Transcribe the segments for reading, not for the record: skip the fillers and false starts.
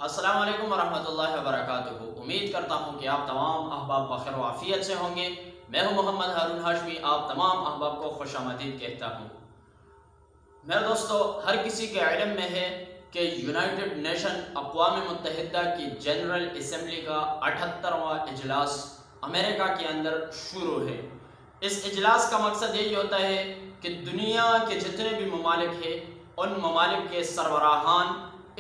السلام علیکم ورحمۃ اللہ وبرکاتہ۔ امید کرتا ہوں کہ آپ تمام احباب بخیر و عافیت سے ہوں گے۔ میں ہوں محمد ہارون ہاشمی، آپ تمام احباب کو خوش آمدید کہتا ہوں۔ میرے دوستو، ہر کسی کے علم میں ہے کہ یونائٹڈ نیشن اقوام متحدہ کی جنرل اسمبلی کا 78واں اجلاس امریکہ کے اندر شروع ہے۔ اس اجلاس کا مقصد یہی ہوتا ہے کہ دنیا کے جتنے بھی ممالک ہیں ان ممالک کے سربراہان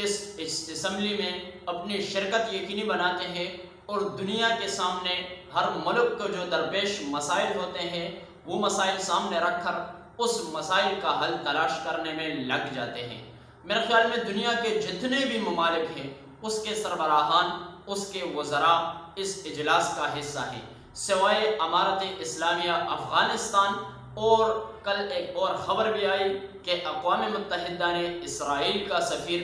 اس اسمبلی میں اپنی شرکت یقینی بناتے ہیں اور دنیا کے سامنے ہر ملک کو جو درپیش مسائل ہوتے ہیں وہ مسائل سامنے رکھ کر اس مسائل کا حل تلاش کرنے میں لگ جاتے ہیں۔ میرے خیال میں دنیا کے جتنے بھی ممالک ہیں اس کے سربراہان، اس کے وزراء اس اجلاس کا حصہ ہیں، سوائے امارت اسلامیہ افغانستان۔ اور کل ایک اور خبر بھی آئی کہ اقوام متحدہ نے اسرائیل کا سفیر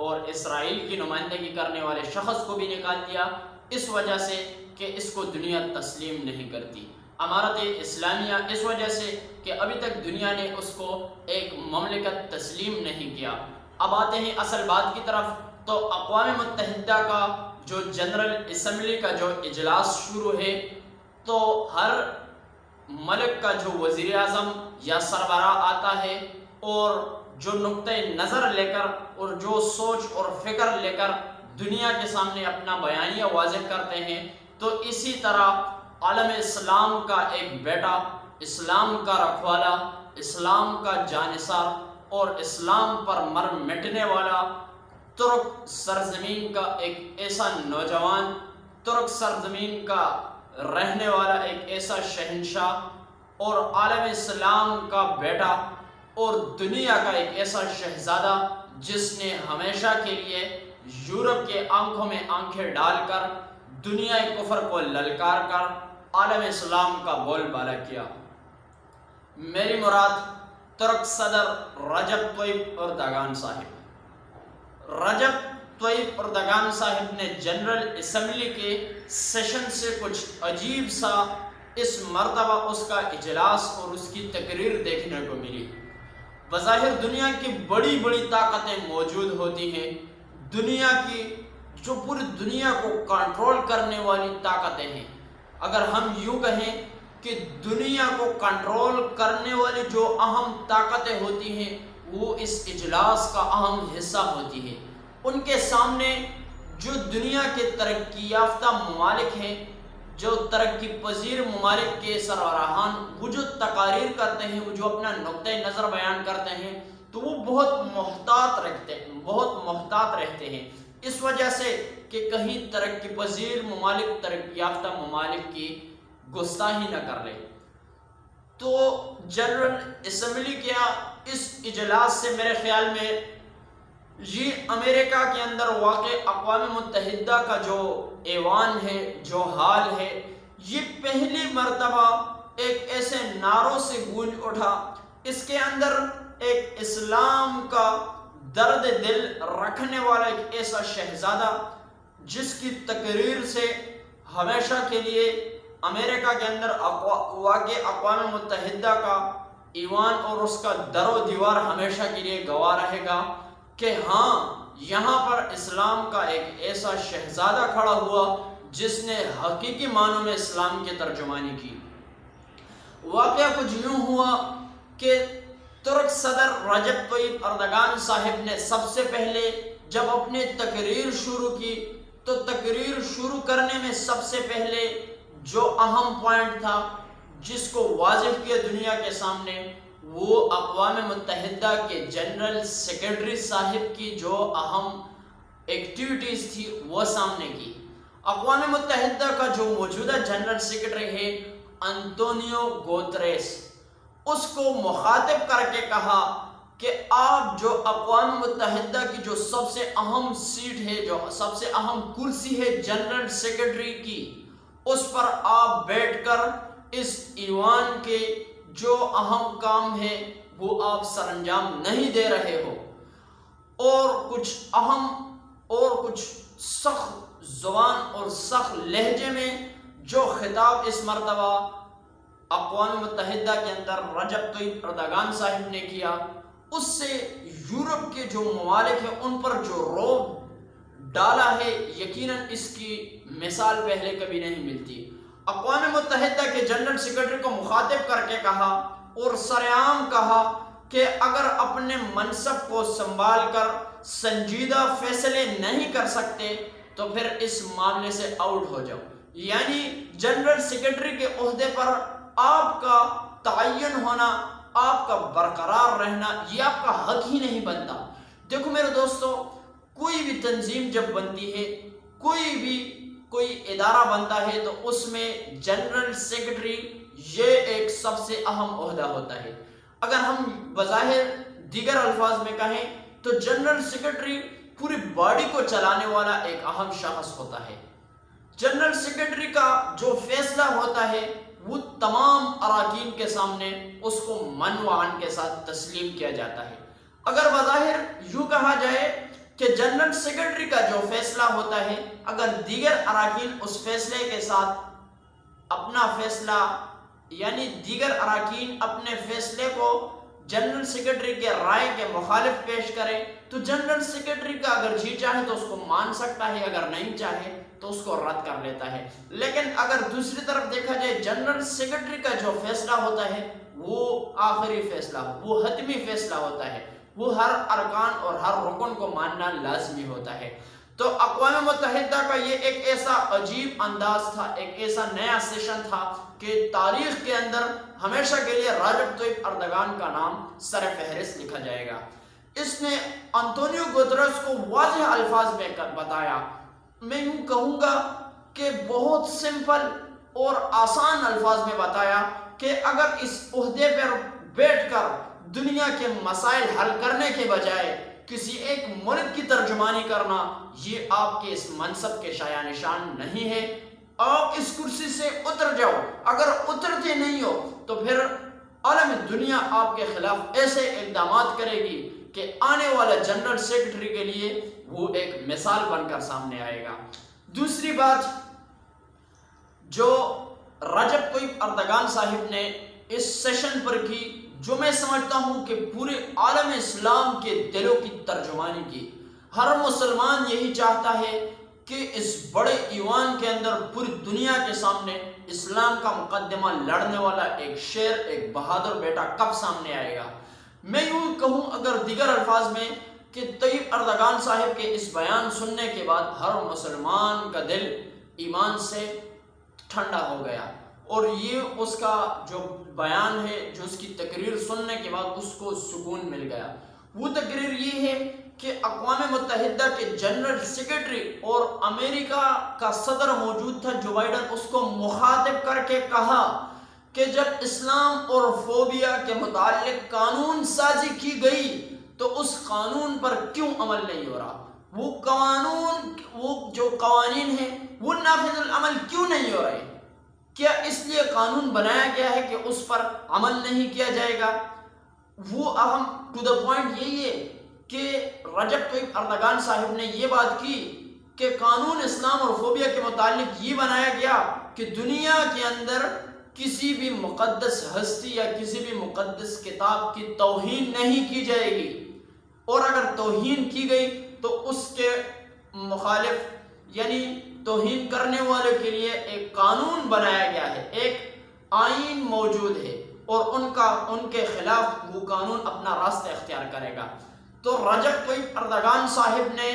اور اسرائیل کی نمائندگی کرنے والے شخص کو بھی نکال دیا، اس وجہ سے کہ اس کو دنیا تسلیم نہیں کرتی۔ امارت اسلامیہ اس وجہ سے کہ ابھی تک دنیا نے اس کو ایک مملکت تسلیم نہیں کیا۔ اب آتے ہیں اصل بات کی طرف۔ تو اقوام متحدہ کا جو جنرل اسمبلی کا جو اجلاس شروع ہے تو ہر ملک کا جو وزیر اعظم یا سربراہ آتا ہے اور جو نقطہ نظر لے کر اور جو سوچ اور فکر لے کر دنیا کے سامنے اپنا بیانیہ واضح کرتے ہیں، تو اسی طرح عالم اسلام کا ایک بیٹا، اسلام کا رکھوالا، اسلام کا جانثار اور اسلام پر مر مٹنے والا، ترک سرزمین کا ایک ایسا نوجوان، ترک سرزمین کا رہنے والا ایک ایسا شہنشاہ اور عالم اسلام کا بیٹا اور دنیا کا ایک ایسا شہزادہ جس نے ہمیشہ کے لیے یورپ کے آنکھوں میں آنکھیں ڈال کر دنیا کفر کو للکار کر عالم اسلام کا بول بالا کیا۔ میری مراد ترک صدر رجب طیب اردگان صاحب۔ رجب طیب اردگان صاحب نے جنرل اسمبلی کے سیشن سے کچھ عجیب سا اس مرتبہ اس کا اجلاس اور اس کی تقریر دیکھنے کو ملی۔ بظاہر دنیا کی بڑی بڑی طاقتیں موجود ہوتی ہیں، دنیا کی جو پوری دنیا کو کنٹرول کرنے والی طاقتیں ہیں۔ اگر ہم یوں کہیں کہ دنیا کو کنٹرول کرنے والی جو اہم طاقتیں ہوتی ہیں وہ اس اجلاس کا اہم حصہ ہوتی ہیں۔ ان کے سامنے جو دنیا کے ترقی یافتہ ممالک ہیں، جو ترقی پذیر ممالک کے سربراہان، وہ جو تقاریر کرتے ہیں، وہ جو اپنا نقطہ نظر بیان کرتے ہیں، تو وہ بہت محتاط رہتے ہیں، اس وجہ سے کہ کہیں ترقی پذیر ممالک ترقی یافتہ ممالک کی گستاخی نہ کر لے۔ تو جنرل اسمبلی کیا اس اجلاس سے میرے خیال میں یہ امریکہ کے اندر واقع اقوام متحدہ کا جو ایوان ہے، جو حال ہے، یہ پہلی مرتبہ ایک ایسے نعروں سے گونج اٹھا۔ اس کے اندر ایک اسلام کا درد دل رکھنے والا ایک ایسا شہزادہ جس کی تقریر سے ہمیشہ کے لیے امریکہ کے اندر واقع اقوام متحدہ کا ایوان اور اس کا در و دیوار ہمیشہ کے لیے گواہ رہے گا کہ ہاں، یہاں پر اسلام کا ایک ایسا شہزادہ کھڑا ہوا جس نے حقیقی معنوں میں اسلام کی ترجمانی کی۔ واقعہ کچھ یوں ہوا کہ ترک صدر رجب طیب اردگان صاحب نے سب سے پہلے جب اپنی تقریر شروع کی تو تقریر شروع کرنے میں سب سے پہلے جو اہم پوائنٹ تھا جس کو واضح کیا دنیا کے سامنے، وہ اقوام متحدہ کے جنرل سیکرٹری صاحب کی جو اہم ایکٹیویٹیز تھی وہ سامنے کی۔ اقوام متحدہ کا جو موجودہ جنرل سیکرٹری ہے انتونیو گوتریس، اس کو مخاطب کر کے کہا کہ آپ جو اقوام متحدہ کی جو سب سے اہم سیٹ ہے، جو سب سے اہم کرسی ہے جنرل سیکرٹری کی، اس پر آپ بیٹھ کر اس ایوان کے جو اہم کام ہے وہ آپ سر انجام نہیں دے رہے ہو، اور کچھ اہم اور کچھ سخت زبان اور سخت لہجے میں جو خطاب اس مرتبہ اقوام متحدہ کے اندر رجب طیب اردگان صاحب نے کیا، اس سے یورپ کے جو ممالک ہیں ان پر جو رعب ڈالا ہے، یقیناً اس کی مثال پہلے کبھی نہیں ملتی۔ اقوام متحدہ کے جنرل سیکرٹری کو مخاطب کر کے کہا اور سرعام کہا کہ اگر اپنے منصب کو سنبھال کر سنجیدہ فیصلے نہیں کر سکتے تو پھر اس معاملے سے آؤٹ ہو جاؤ، یعنی جنرل سیکرٹری کے عہدے پر آپ کا تعین ہونا، آپ کا برقرار رہنا، یہ آپ کا حق ہی نہیں بنتا۔ دیکھو میرے دوستو، کوئی بھی تنظیم جب بنتی ہے، کوئی ادارہ بنتا ہے تو اس میں جنرل سیکرٹری یہ ایک سب سے اہم عہدہ ہوتا ہے۔ اگر ہم بظاہر دیگر الفاظ میں کہیں تو جنرل سیکرٹری پوری باڈی کو چلانے والا ایک اہم شخص ہوتا ہے۔ جنرل سیکرٹری کا جو فیصلہ ہوتا ہے وہ تمام اراکین کے سامنے اس کو من و عن کے ساتھ تسلیم کیا جاتا ہے۔ اگر بظاہر یوں کہا جائے کہ جنرل سیکرٹری کا جو فیصلہ ہوتا ہے، اگر دیگر اراکین اس فیصلے کے ساتھ اپنا فیصلہ، یعنی دیگر اراکین اپنے فیصلے کو جنرل سیکرٹری کے رائے کے مخالف پیش کرے تو جنرل سیکرٹری کا اگر جی چاہے تو اس کو مان سکتا ہے، اگر نہیں چاہے تو اس کو رد کر لیتا ہے۔ لیکن اگر دوسری طرف دیکھا جائے جنرل سیکرٹری کا جو فیصلہ ہوتا ہے وہ آخری فیصلہ، وہ حتمی فیصلہ ہوتا ہے، وہ ہر ارکان اور ہر رکن کو ماننا لازمی ہوتا ہے۔ تو اقوام متحدہ کا یہ ایک ایسا عجیب انداز تھا، ایک ایسا نیا سیشن تھا کہ تاریخ کے اندر ہمیشہ کے لیے رجب طیب اردگان کا نام سر فہرست لکھا جائے گا۔ اس نے انطونیو گوتریس کو واضح الفاظ میں بتایا، میں یوں کہوں گا کہ بہت سمپل اور آسان الفاظ میں بتایا کہ اگر اس عہدے پر بیٹھ کر دنیا کے مسائل حل کرنے کے بجائے کسی ایک ملک کی ترجمانی کرنا، یہ آپ کے اس منصب کے شایان نشان نہیں ہے۔ آپ اس کرسی سے اتر جاؤ، اگر اترتے نہیں ہو تو پھر عالم دنیا آپ کے خلاف ایسے اقدامات کرے گی کہ آنے والا جنرل سیکرٹری کے لیے وہ ایک مثال بن کر سامنے آئے گا۔ دوسری بات جو رجب طیب اردگان صاحب نے اس سیشن پر کی، جو میں سمجھتا ہوں کہ پورے عالم اسلام کے دلوں کی ترجمانی کی، ہر مسلمان یہی چاہتا ہے کہ اس بڑے ایوان کے اندر پوری دنیا کے سامنے اسلام کا مقدمہ لڑنے والا ایک شیر، ایک بہادر بیٹا کب سامنے آئے گا۔ میں یوں کہوں اگر دیگر الفاظ میں کہ طیب اردگان صاحب کے اس بیان سننے کے بعد ہر مسلمان کا دل ایمان سے ٹھنڈا ہو گیا، اور یہ اس کا جو بیان ہے، جو اس کی تقریر سننے کے بعد اس کو سکون مل گیا۔ وہ تقریر یہ ہے کہ اقوام متحدہ کے جنرل سیکرٹری اور امریکہ کا صدر موجود تھا جو بائیڈن، اس کو مخاطب کر کے کہا کہ جب اسلام اور فوبیا کے متعلق قانون سازی کی گئی تو اس قانون پر کیوں عمل نہیں ہو رہا؟ وہ جو قوانین ہیں وہ نافذ العمل کیوں نہیں ہو رہے؟ کیا اس لیے قانون بنایا گیا ہے کہ اس پر عمل نہیں کیا جائے گا؟ وہ اہم ٹو دا پوائنٹ یہی ہے کہ رجب طیب اردگان صاحب نے یہ بات کی کہ قانون اسلام اور فوبیا کے متعلق یہ بنایا گیا کہ دنیا کے اندر کسی بھی مقدس ہستی یا کسی بھی مقدس کتاب کی توہین نہیں کی جائے گی، اور اگر توہین کی گئی تو اس کے مخالف یعنی توہین کرنے والے کے لیے ایک قانون بنایا گیا ہے، ایک آئین موجود ہے، اور ان کے خلاف وہ قانون اپنا راستہ اختیار کرے گا۔ تو رجب طیب اردگان صاحب نے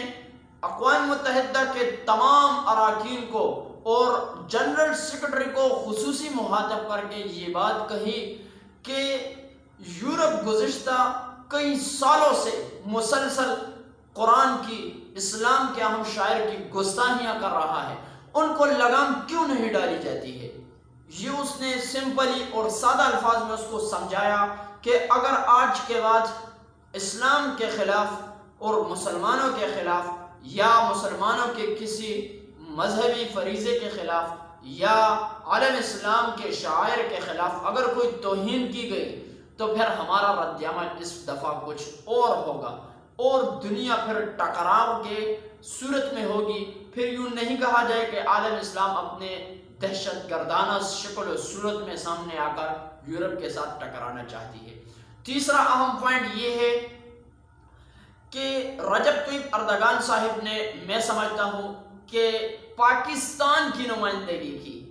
اقوام متحدہ کے تمام اراکین کو اور جنرل سیکرٹری کو خصوصی مخاطب کر کے یہ بات کہی کہ یورپ گزشتہ کئی سالوں سے مسلسل قرآن کی، اسلام کے اہم شاعر کی گستاخیاں کر رہا ہے، ان کو لگام کیوں نہیں ڈالی جاتی ہے؟ یہ اس نے سمپلی اور سادہ الفاظ میں اس کو سمجھایا کہ اگر آج کے بعد اسلام کے خلاف اور مسلمانوں کے خلاف یا مسلمانوں کے کسی مذہبی فریضے کے خلاف یا عالم اسلام کے شاعر کے خلاف اگر کوئی توہین کی گئی تو پھر ہمارا رد عمل اس دفعہ کچھ اور ہوگا، اور دنیا پھر ٹکراؤ کے صورت میں ہوگی۔ پھر یوں نہیں کہا جائے کہ عالم اسلام اپنے دہشت گردانہ شکل و صورت میں سامنے آ کر یورپ کے ساتھ ٹکرانا چاہتی ہے۔ تیسرا اہم پوائنٹ یہ ہے کہ رجب طیب اردگان صاحب نے، میں سمجھتا ہوں کہ پاکستان کی نمائندگی کی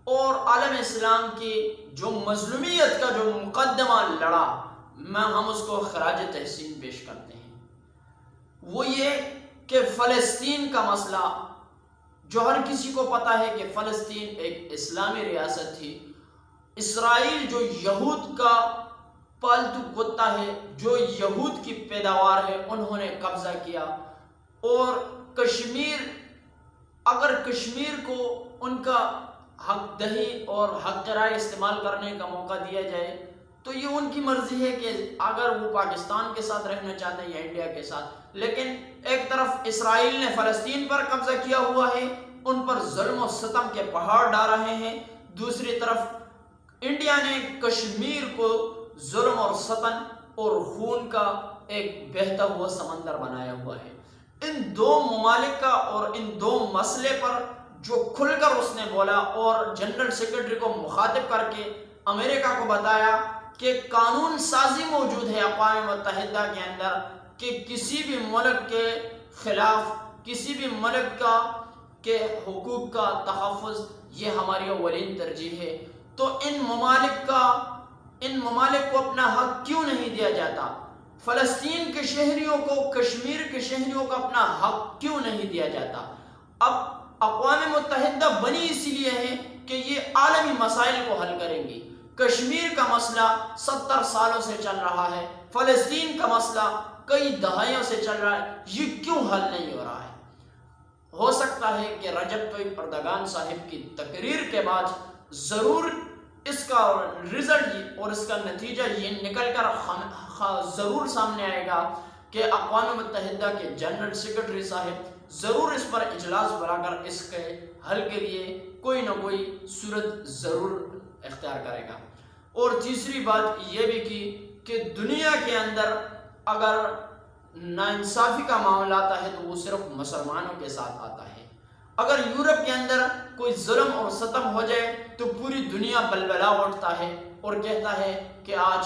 اور عالم اسلام کی جو مظلومیت کا جو مقدمہ لڑا، ہم اس کو خراج تحسین پیش کرتے ہیں۔ وہ یہ کہ فلسطین کا مسئلہ، جو ہر کسی کو پتہ ہے کہ فلسطین ایک اسلامی ریاست تھی، اسرائیل جو یہود کا پالتو کتا ہے، جو یہود کی پیداوار ہے، انہوں نے قبضہ کیا، اور کشمیر، اگر کشمیر کو ان کا حق دہی اور حق رائے استعمال کرنے کا موقع دیا جائے تو یہ ان کی مرضی ہے کہ اگر وہ پاکستان کے ساتھ رہنا چاہتے ہیں یا انڈیا کے ساتھ۔ لیکن ایک طرف اسرائیل نے فلسطین پر قبضہ کیا ہوا ہے، ان پر ظلم و ستم کے پہاڑ ڈال رہے ہیں، دوسری طرف انڈیا نے کشمیر کو ظلم اور ستم اور خون کا ایک بہتا ہوا سمندر بنایا ہوا ہے۔ ان دو ممالک کا اور ان دو مسئلے پر جو کھل کر اس نے بولا اور جنرل سیکرٹری کو مخاطب کر کے امریکہ کو بتایا کہ قانون سازی موجود ہے اقوام متحدہ کے اندر کہ کسی بھی ملک کے خلاف، کسی بھی ملک کے حقوق کا تحفظ یہ ہماری اولین ترجیح ہے، تو ان ممالک کو اپنا حق کیوں نہیں دیا جاتا؟ فلسطین کے شہریوں کو، کشمیر کے شہریوں کو اپنا حق کیوں نہیں دیا جاتا؟ اب اقوام متحدہ بنی اسی لیے ہے کہ یہ عالمی مسائل کو حل کریں گی۔ کشمیر کا مسئلہ 70 سالوں سے چل رہا ہے، فلسطین کا مسئلہ کئی دہائیوں سے چل رہا ہے، یہ کیوں حل نہیں ہو رہا ہے؟ ہو سکتا ہے کہ رجب طیب اردگان صاحب کی تقریر کے بعد ضرور اس کا رزلٹ اور اس کا نتیجہ یہ نکل کر ضرور سامنے آئے گا کہ اقوام متحدہ کے جنرل سیکرٹری صاحب ضرور اس پر اجلاس بلا کر اس کے حل کے لیے کوئی نہ کوئی صورت ضرور اختیار کرے گا۔ اور تیسری بات یہ بھی کی کہ دنیا کے اندر اگر ناانصافی کا معاملہ آتا ہے تو وہ صرف مسلمانوں کے ساتھ آتا ہے۔ اگر یورپ کے اندر کوئی ظلم اور ستم ہو جائے تو پوری دنیا بلبلا اٹھتا ہے اور کہتا ہے کہ آج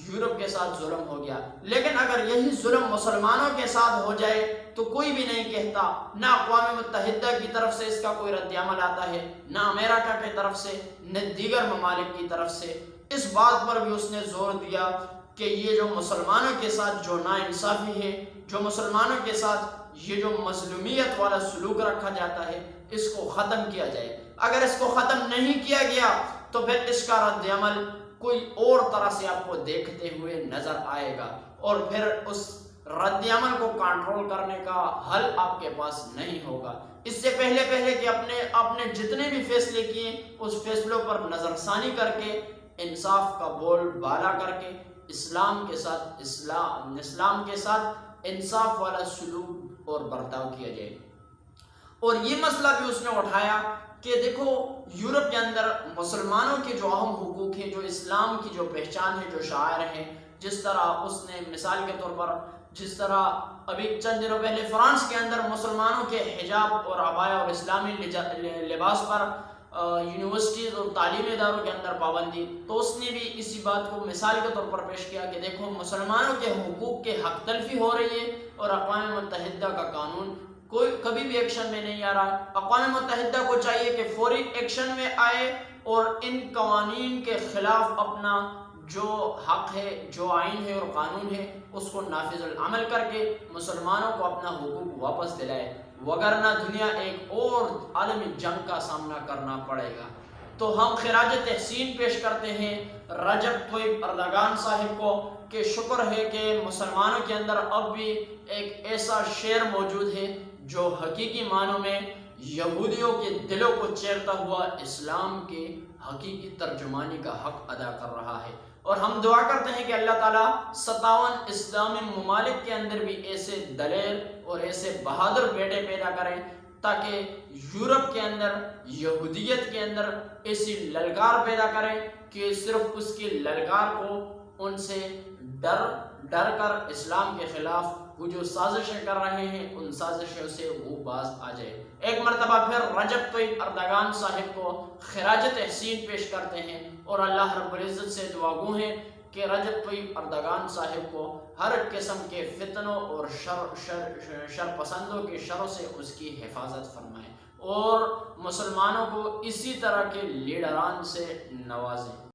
یورپ کے ساتھ ظلم ہو گیا، لیکن اگر یہی ظلم مسلمانوں کے ساتھ ہو جائے تو کوئی بھی نہیں کہتا، نہ اقوام متحدہ کی طرف سے اس کا کوئی رد عمل آتا ہے، نہ امریکہ کی طرف سے، نہ دیگر ممالک کی طرف سے۔ اس بات پر بھی اس نے زور دیا کہ یہ جو مسلمانوں کے ساتھ جو ناانصافی ہے، جو مسلمانوں کے ساتھ یہ جو مظلومیت والا سلوک رکھا جاتا ہے، اس کو ختم کیا جائے۔ اگر اس کو ختم نہیں کیا گیا تو پھر اس کا رد عمل کوئی اور طرح سے آپ کو دیکھتے ہوئے نظر آئے گا، اور پھر اس رد عمل کو کنٹرول کرنے کا حل آپ کے پاس نہیں ہوگا۔ اس سے پہلے کہ آپ نے جتنے بھی فیصلے کیے اس فیصلوں پر نظر ثانی کر کے، انصاف کا بول بالا کر کے، اسلام کے ساتھ انصاف والا سلوک اور برتاؤ کیا جائے۔ اور یہ مسئلہ بھی اس نے اٹھایا کہ دیکھو یورپ کے اندر مسلمانوں کے جو اہم حقوق ہیں، جو اسلام کی جو پہچان ہے، جو شعائر ہیں، جس طرح اس نے مثال کے طور پر جس طرح ابھی چند دنوں پہلے فرانس کے اندر مسلمانوں کے حجاب اور عبایا اور اسلامی لباس پر یونیورسٹیز اور تعلیمی اداروں کے اندر پابندی، تو اس نے بھی اسی بات کو مثال کے طور پر پیش کیا کہ دیکھو مسلمانوں کے حقوق کے حق تلفی ہو رہی ہے اور اقوام متحدہ کا قانون کبھی بھی ایکشن میں نہیں آ رہا۔ اقوام متحدہ کو چاہیے کہ فوری ایکشن میں آئے اور ان قوانین کے خلاف اپنا جو حق ہے، جو آئین ہے اور قانون ہے، اس کو نافذ العمل کر کے مسلمانوں کو اپنا حقوق واپس دلائے، وگرنہ دنیا ایک اور عالمی جنگ کا سامنا کرنا پڑے گا۔ تو ہم خراج تحسین پیش کرتے ہیں رجب طیب اردگان صاحب کو کہ شکر ہے کہ مسلمانوں کے اندر اب بھی ایک ایسا شعر موجود ہے جو حقیقی معنوں میں یہودیوں کے دلوں کو چیرتا ہوا اسلام کے حقیقی ترجمانی کا حق ادا کر رہا ہے۔ اور ہم دعا کرتے ہیں کہ اللہ تعالیٰ 57 اسلامی ممالک کے اندر بھی ایسے دلیر اور ایسے بہادر بیٹے پیدا کریں تاکہ یورپ کے اندر یہودیت کے اندر ایسی للکار پیدا کریں کہ صرف اس کی للکار کو ان سے ڈر کر اسلام کے خلاف وہ جو سازشیں کر رہے ہیں ان سازشوں سے وہ باز آ جائے۔ ایک مرتبہ پھر رجب طیب اردگان صاحب کو خراج تحسین پیش کرتے ہیں اور اللہ رب العزت سے دعا گو ہیں کہ رجب طیب اردگان صاحب کو ہر قسم کے فتنوں اور شر پسندوں کے شروں سے اس کی حفاظت فرمائے اور مسلمانوں کو اسی طرح کے لیڈران سے نوازیں۔